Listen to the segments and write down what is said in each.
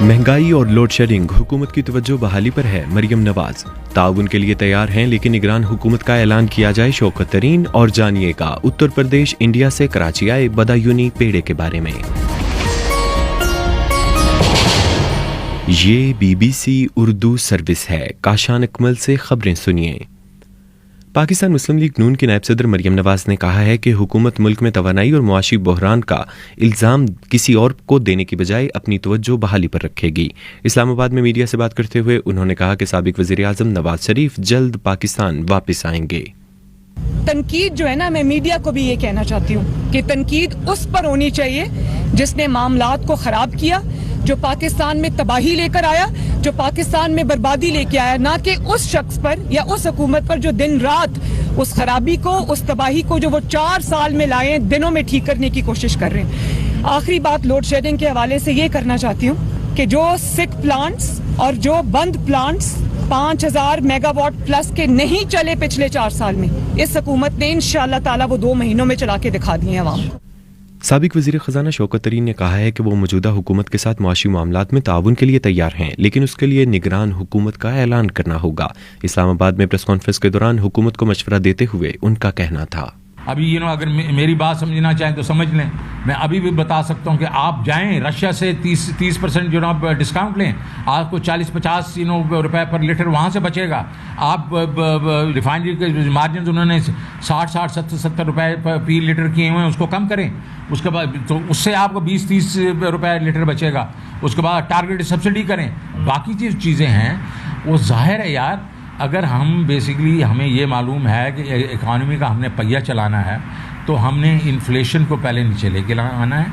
महंगाई और load shedding, हुकूमत की तवज्जो बहाली पर है। मरियम नवाज ताउन के लिए तैयार हैं, लेकिन निगरान हुकूमत का ऐलान किया जाए। शौकत तरीन और जानिएगा उत्तर प्रदेश इंडिया से कराची आए बदायूनी पेड़े के बारे में। ये BBC उर्दू सर्विस है। काशान अकमल से खबरें सुनिए। पाकिस्तान मुस्लिम लीग नून की नायब सदर मरियम नवाज ने कहा है कि हुकूमत मुल्क में तवानाई और मुआशी बहरान का इल्ज़ाम किसी और को देने की बजाय अपनी तवज्जो बहाली पर रखेगी। इस्लामाबाद में मीडिया से बात करते हुए उन्होंने कहा कि साबिक वज़ीर आज़म नवाज शरीफ जल्द पाकिस्तान वापस आएंगे। तनकीद जो है ना, मैं मीडिया को भी ये कहना चाहती हूँ कि तनकीद उस पर होनी चाहिए जिसने मामलात को ख़राब किया, जो पाकिस्तान में तबाही लेकर आया, जो पाकिस्तान में बर्बादी लेके आया, ना कि उस शख्स पर या उस हुकूमत पर जो दिन रात उस खराबी को, उस तबाही को जो वो 4 साल में लाए दिनों में ठीक करने की कोशिश कर रहे हैं। आखिरी बात लोड शेडिंग के हवाले से ये करना चाहती हूँ कि जो सिक प्लांट्स और जो बंद प्लांट्स 5000 मेगावाट प्लस के नहीं चले पिछले 4 साल में, इस हुकूमत ने इंशाअल्लाह ताला वो 2 महीनों में चला के दिखा दिए हैं अवाम को। साबिक वज़ीर ख़ज़ाना शौकत तरीन ने कहा है कि वो मौजूदा हुकूमत के साथ मुआशी मामलात में ताउन के लिए तैयार हैं, लेकिन उसके लिए निगरान हुकूमत का ऐलान करना होगा। इस्लामाबाद में प्रेस कॉन्फ्रेंस के दौरान हुकूमत को मशवरा देते हुए उनका कहना था, अभी अगर मेरी बात समझना चाहें तो समझ लें। मैं अभी भी बता सकता हूं कि आप जाएं रशिया से 30% डिस्काउंट लें, आपको 40-50 रुपए पर लीटर वहां से बचेगा। आप रिफाइनरी के मार्जिन उन्होंने 60-70 रुपए पर लीटर किए हुए हैं, उसको कम करें। उसके बाद तो उससे आपको 20-30 रुपए लीटर बचेगा। उसके बाद टारगेट सब्सिडी करें। बाकी जो चीज़ें हैं वो जाहिर है यार, अगर हम बेसिकली हमें ये मालूम है कि इकॉनमी का हमने पहिया चलाना है तो हमने इन्फ्लेशन को पहले नीचे लेके आना है।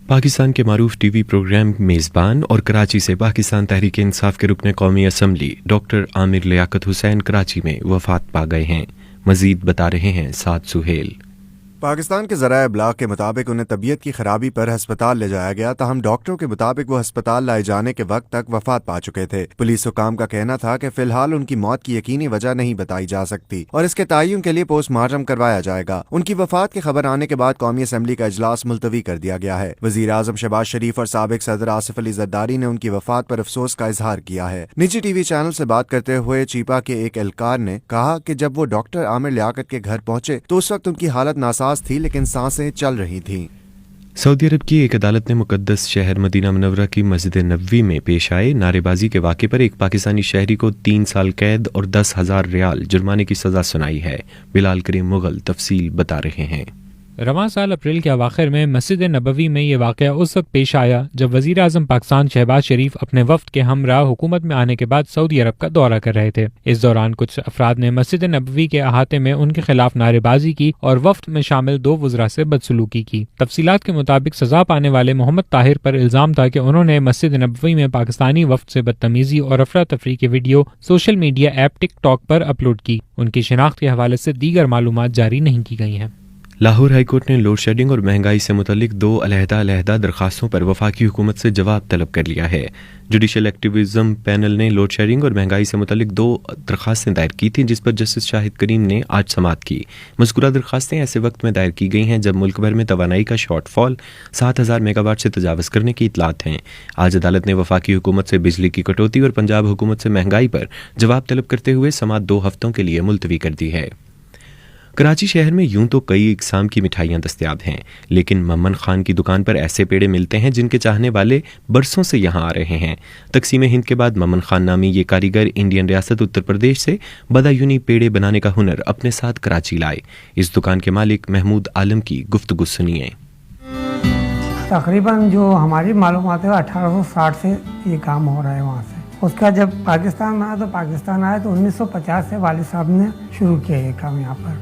पाकिस्तान के मारूफ टीवी प्रोग्राम मेज़बान और कराची से पाकिस्तान तहरीक इंसाफ के रुकन कौमी असम्बली डॉक्टर आमिर लियाकत हुसैन कराची में वफात पा गए हैं। मजीद बता रहे हैं साद सुहेल। पाकिस्तान के ज़राए इब्लाग के मुताबिक उन्हें तबीयत की खराबी पर अस्पताल ले जाया गया, ताहम डॉक्टरों के मुताबिक वो अस्पताल लाए जाने के वक्त तक वफात पा चुके थे। पुलिस हुकाम का कहना था कि फिलहाल उनकी मौत की यकीनी वजह नहीं बताई जा सकती और इसके तयन के लिए पोस्टमार्टम करवाया जाएगा। उनकी वफात की खबर आने के बाद कौमी असम्बली का इजलास मुलतवी कर दिया गया है। वज़ीर आज़म शहबाज शरीफ और साबिक सदर आसिफ अली जरदारी ने उनकी वफात पर अफसोस का इजहार किया है। निजी टीवी चैनल से बात करते हुए चीपा के एक एहलकार ने कहा कि जब वो डॉक्टर आमिर लियाकत के घर पहुंचे तो उस वक्त उनकी हालत नासाज थी, लेकिन सांसें चल रही थीं। सऊदी अरब की एक अदालत ने मुकद्दस शहर मदीना मुनव्वरा की मस्जिद नबवी में पेश आए नारेबाजी के वाक़े पर एक पाकिस्तानी शहरी को 3 साल कैद और 10,000 रियाल जुर्माने की सज़ा सुनाई है। बिलाल करीम मुगल तफसील बता रहे हैं। रवां साल अप्रैल के अवाखिर में मस्जिद नबवी में ये वाक़या उस वक्त पेश आया जब वज़ीर आज़म पाकिस्तान शहबाज शरीफ अपने वफ्द के हमरा हुकूमत में आने के बाद सऊदी अरब का दौरा कर रहे थे। इस दौरान कुछ अफराद ने मस्जिद नबवी के अहाते में उनके खिलाफ नारेबाजी की और वफ्द में शामिल 2 वज़रा से बदसलूकी की। तफसीलात के मुताबिक सजा पाने वाले मोहम्मद ताहिर पर इल्ज़ाम था कि उन्होंने मस्जिद नबवी में पाकिस्तानी वफ्द से बदतमीजी और अफरा तफरी की video social media app TikTok पर अपलोड की। उनकी शिनाख्त के हवाले से दीगर मालूमात जारी नहीं की गई हैं। लाहौर हाईकोर्ट ने लोड शेडिंग और महंगाई से मुतल्लिक 2 अलहदा दरखास्तों पर वफाकी हुकूमत से जवाब तलब कर लिया है। जुडिशल एक्टिविज्म पैनल ने लोड शेडिंग और महंगाई से मुतल्लिक 2 दरखास्तें दायर की थी, जिस पर जस्टिस शाहिद करीम ने आज समाअत की। मज़कूरा दरखास्तें ऐसे वक्त में दायर की गई हैं जब मुल्क भर में तवानाई का शॉर्टफॉल 7000 मेगावाट से तजावज़ करने की इतलात हैं। आज अदालत ने वफाकी हुकूमत से बिजली की कटौती और पंजाब हुकूमत से महंगाई पर जवाब तलब करते हुए समाअत 2 हफ्तों के लिए मुलतवी कर दी है। कराची शहर में यूं तो कई इकसाम की मिठाइयाँ दस्तयाब हैं, लेकिन मम्मन खान की दुकान पर ऐसे पेड़े मिलते हैं जिनके चाहने वाले बरसों से यहाँ आ रहे हैं। तकसीम हिंद के बाद मम्मन खान नामी ये कारीगर इंडियन रियासत उत्तर प्रदेश से बदायूनी पेड़े बनाने का हुनर अपने साथ कराची लाए। इस दुकान के मालिक महमूद आलम की गुफ्तगू सुनिए। तकरीबन जो हमारी मालूमात है 1860 से ये काम हो रहा है वहाँ से। उसका जब पाकिस्तान आया तो 1950 से वालिद साहब ने शुरू किया ये काम यहाँ पर।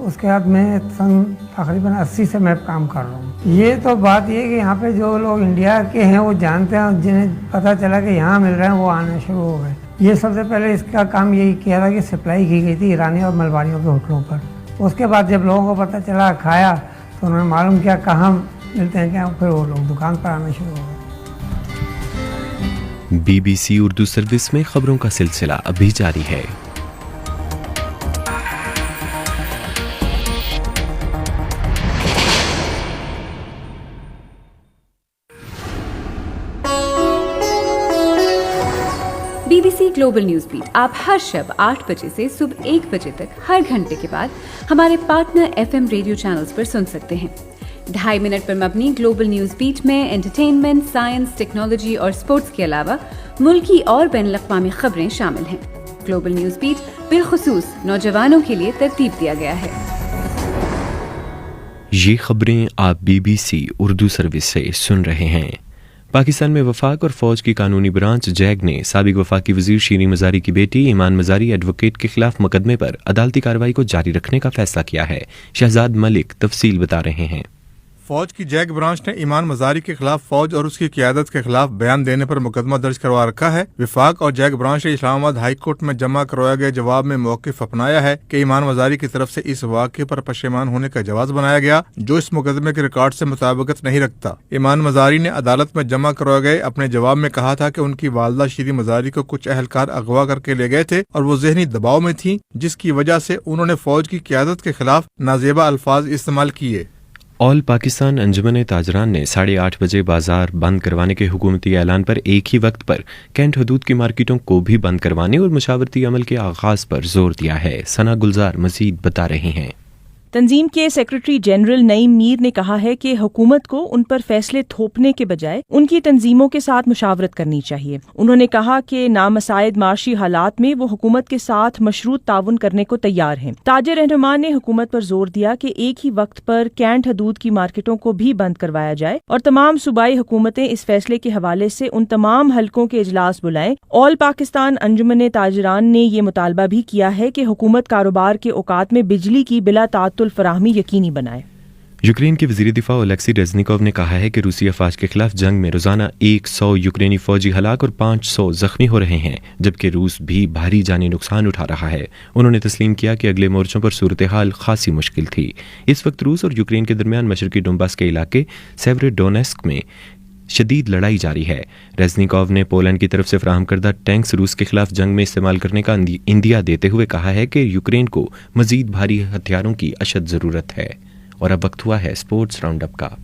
उसके बाद मैं सन तकरीबन 80 से मैं काम कर रहा हूँ। ये तो बात ये कि यहाँ पे जो लोग इंडिया के हैं वो जानते हैं, जिन्हें पता चला कि यहाँ मिल रहे हैं वो आने शुरू हो गए। ये सबसे पहले इसका काम यही किया था कि सप्लाई की गई थी ईरानी और मलबारियों के होटलों पर। उसके बाद जब लोगों को पता चला, खाया, तो उन्होंने मालूम किया कहाँ मिलते हैं क्या, फिर वो लोग दुकान पर आना शुरू हो गए। BBC उर्दू सर्विस में खबरों का सिलसिला अभी जारी है। BBC ग्लोबल न्यूज बीट आप हर शब 8 बजे से सुबह 1 बजे तक हर घंटे के बाद हमारे पार्टनर FM रेडियो चैनल्स पर सुन सकते हैं। 2.5 मिनट पर मबनी ग्लोबल न्यूज बीट में एंटरटेनमेंट, साइंस, टेक्नोलॉजी और स्पोर्ट्स के अलावा मुल्की और बैनुल-अक़वामी खबरें शामिल हैं। ग्लोबल न्यूज बीट बिलखुसूस नौजवानों के लिए तरतीब दिया गया है। ये खबरें आप BBC उर्दू सर्विस से सुन रहे हैं। पाकिस्तान में वफाक और फौज की कानूनी ब्रांच जैग ने साबिक वफाकी वजीर शीरीन मजारी की बेटी ईमान मजारी एडवोकेट के खिलाफ मुकदमे पर अदालती कार्रवाई को जारी रखने का फैसला किया है। शहजाद मलिक तफसील बता रहे हैं। फौज की जैग ब्रांच ने ईमान मजारी के खिलाफ फौज और उसकी क़यादत के खिलाफ बयान देने पर मुकदमा दर्ज करवा रखा है। विफाक और जैग ब्रांच ने इस्लामाबाद हाई कोर्ट में जमा करवाए गए जवाब में मौक़िफ़ अपनाया है कि ईमान मजारी की तरफ से इस वाक़े पर पशेमान होने का जवाब बनाया गया जो इस मुकदमे के रिकॉर्ड से मुताबिकत नहीं रखता। ईमान मजारी ने अदालत में जमा करवाए गए अपने जवाब में कहा था कि उनकी वालदा शीरीन मजारी को कुछ अहलकार अगवा करके ले गए थे और वो ज़हनी दबाव में थी, जिसकी वजह से उन्होंने फौज की क़यादत के खिलाफ नाजेबा अल्फाज इस्तेमाल किए। ऑल पाकिस्तान अंजुमन ताजरान ने 8:30 बजे बाजार बंद करवाने के हुकूमती ऐलान पर एक ही वक्त पर कैंट हदूद की मार्केटों को भी बंद करवाने और मुशावरती अमल के आगाज पर जोर दिया है। सना गुलजार मजीद बता रही हैं। तंजीम के सेक्रेटरी जनरल नईम मीर ने कहा है कि हुकूमत को उन पर फैसले थोपने के बजाय उनकी तंजीमों के साथ मुशावरत करनी चाहिए। उन्होंने कहा कि नामसाइद माशी हालात में वो हुकूमत के साथ मशरूत ताउन करने को तैयार हैं। ताजिर रहनुमान ने हुकूमत पर जोर दिया कि एक ही वक्त पर कैंट हदूद की मार्केटों को भी बंद करवाया जाए और तमाम सूबाई हुकूमतें इस फैसले के हवाले से उन तमाम हलकों के इजलास बुलाएं। ऑल पाकिस्तान अंजुमन ताजरान ने ये मुतालबा भी किया है कि हुकूमत कारोबार के औकात में बिजली की बिला फराहमी यकीनी बनाए। यूक्रेन के वज़ीर दिफा ओलेक्सी रेज़निकोव ने कहा है कि रूसी अफवाज के खिलाफ जंग में रोजाना 100 यूक्रेनी फौजी हलाक और 500 जख्मी हो रहे हैं, जबकि रूस भी भारी जानी नुकसान उठा रहा है। उन्होंने तस्लीम किया कि अगले मोर्चों पर सूरत हाल खासी मुश्किल थी। इस वक्त रूस और यूक्रेन के दरमियान मशरकी डोंबास के इलाके सेवरोडोनेस्क में शदीद लड़ाई जारी है। रेज़निकोव ने पोलैंड की तरफ से फराहम करदा टैंक्स रूस के खिलाफ जंग में इस्तेमाल करने का इंदिया देते हुए कहा है कि यूक्रेन को मजीद भारी हथियारों की अशद ज़रूरत है। और अब वक्त हुआ है स्पोर्ट्स राउंड अप का।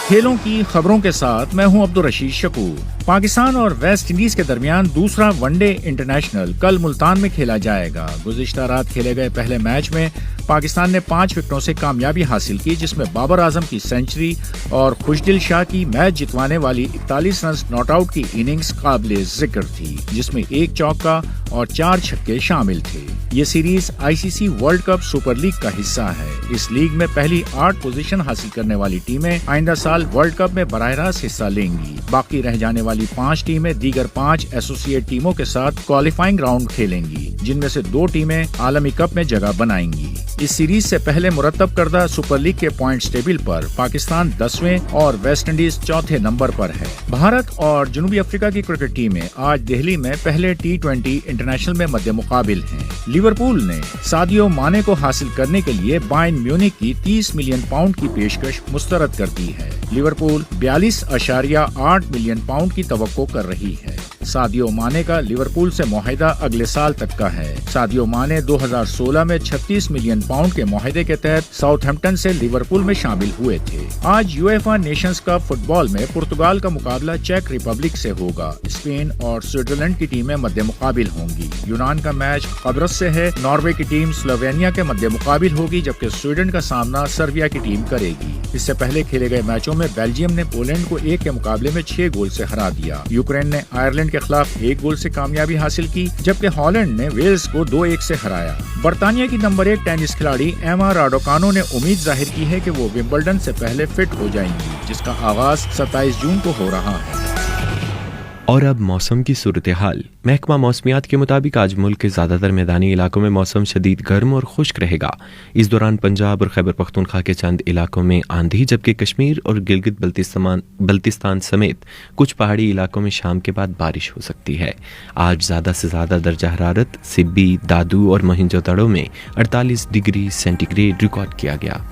खेलों की खबरों के साथ मैं हूं अब्दुल रशीद शकूर। पाकिस्तान और वेस्ट इंडीज के दरमियान दूसरा वनडे इंटरनेशनल कल मुल्तान में खेला जाएगा। गुज़िश्ता रात खेले गए पहले मैच में पाकिस्तान ने 5 विकेटों से कामयाबी हासिल की, जिसमें बाबर आजम की सेंचुरी और खुशदिल शाह की मैच जितवाने वाली 41 रन नॉट आउट की इनिंग्स काबिले जिक्र थी, जिसमें 1 चौका और 4 छक्के शामिल थे। ये series ICC world cup super league का हिस्सा है। इस लीग में पहली 8 पोजीशन हासिल करने वाली टीमें आइंदा साल वर्ल्ड कप में बराह रास्त हिस्सा लेंगी। बाकी रह जाने वाली 5 टीमें दीगर 5 एसोसिएट टीमों के साथ क्वालिफाइंग राउंड खेलेंगी, जिनमें से 2 टीमें आलमी कप में जगह बनाएंगी। इस सीरीज से पहले मुरतब करदा सुपर लीग के पॉइंट्स टेबल पर पाकिस्तान 10वें और वेस्ट इंडीज 4थे नंबर पर है। भारत और जनूबी अफ्रीका की क्रिकेट टीमें आज दिल्ली में पहले T20 इंटरनेशनल में मध्य मुकाबिल हैं। लिवरपूल ने सादियो माने को हासिल करने के लिए बायर्न म्यूनिख की 30 मिलियन पाउंड की पेशकश मुस्तरद कर दी है। लिवरपूल 42.8 मिलियन पाउंड की तवक्को कर रही है। सादियो माने का लिवरपूल से मुआहिदा अगले साल तक का है। सादियो माने 2016 में 36 मिलियन पाउंड के मुआहिदे के तहत साउथहैम्पटन से लिवरपूल में शामिल हुए थे। आज यूएफा नेशंस कप फुटबॉल में पुर्तगाल का मुकाबला चेक रिपब्लिक से होगा। स्पेन और स्विट्जरलैंड की टीमें मध्य मुकाबिल होंगी। यूनान का मैच कब्रस से है। नॉर्वे की टीम स्लोवेनिया के मध्य मुकाबिल होगी, जबकि स्वीडन का सामना सर्बिया की टीम करेगी। इससे पहले खेले गए मैचों में बेल्जियम ने पोलैंड को 1 के मुकाबले में 6 गोल से हरा दिया। यूक्रेन ने आयरलैंड के खिलाफ 1 गोल से कामयाबी हासिल की, जबकि हॉलैंड ने वेल्स को 2-1 से हराया। बर्तानिया की नंबर 1 टेनिस खिलाड़ी एमा राडोकानो ने उम्मीद जाहिर की है कि वो विंबलडन से पहले फिट हो जाएंगी, जिसका आगाज 27 जून को हो रहा है। और अब मौसम की सूरत हाल। महकमा मौसमियात के मुताबिक आज मुल्क के ज़्यादातर मैदानी इलाकों में मौसम शदीद गर्म और खुश्क रहेगा। इस दौरान पंजाब और खैबर पख्तूनख्वा के चंद इलाकों में आंधी, जबकि कश्मीर और गिलगित बल्तिस्तान समेत कुछ पहाड़ी इलाकों में शाम के बाद बारिश हो सकती है। आज ज़्यादा से ज़्यादा दर्जा हरारत सिब्बी, दादू और मोहिंजोदड़ो में 48 डिग्री सेंटीग्रेड रिकॉर्ड किया गया।